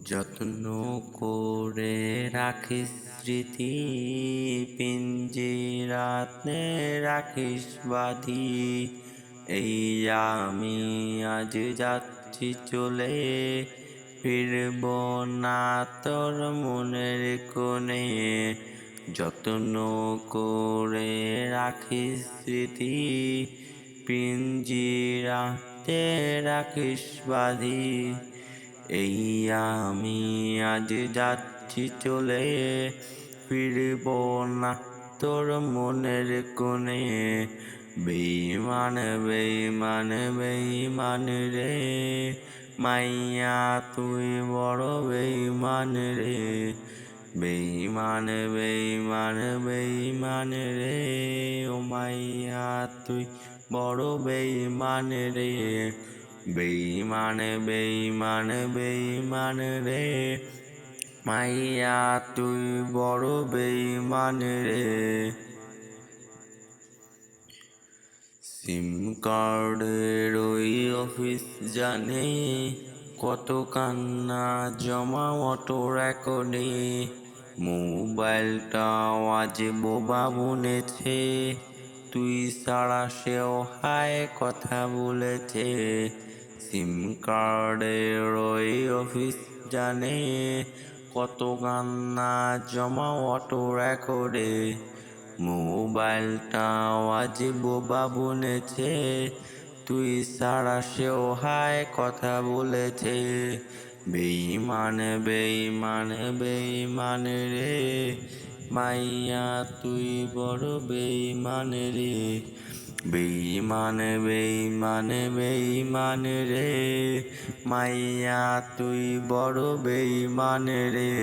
যত্ন করে রাখিস স্মৃতি, পিঞ্জিরাতে রাখিস বাঁধি। এই আমি আজ যাচ্ছি চলে, ফিরব না তোর মনের কোণে। যত্ন করে রাখিস স্মৃতি, পিঞ্জিরাতে রাখিস বাঁধি। এই আমি আজ যাচ্ছি চলে, ফিরব না তোর মনের কোণে। বেঈমান বেঈমান বেঈমান রে, মাইয়া তুই বড় বেঈমান রে। বেঈমান বেঈমান বেঈমান রে, ও মাইয়া তুই বড় বেঈমান রে। বেঈমান বেঈমান বেঈমান রে, মাইয়া তুই বড় বেঈমান রে। সিম কার্ডের ওই অফিস জানে, কত কান্না জমা অটো রেকর্ডে। মোবাইলটাও আজ বোবা বনেছে, তুই ছাড়া সেও হায় কথা বলেছে। সিম কার্ডের ওই অফিস জানে, কত কান্না জমা অটো রেকর্ডে। মোবাইলটাও আজ বোবা বনেছে, তুই ছাড়া সেও হায় কথা বলেছে। বেঈমান বেঈমান বেঈমান রে, মাইয়া তুই বড় বেঈমান রে। বেঈমান বেঈমান বেঈমান রে, মাইয়া তুই বড় বেঈমান রে।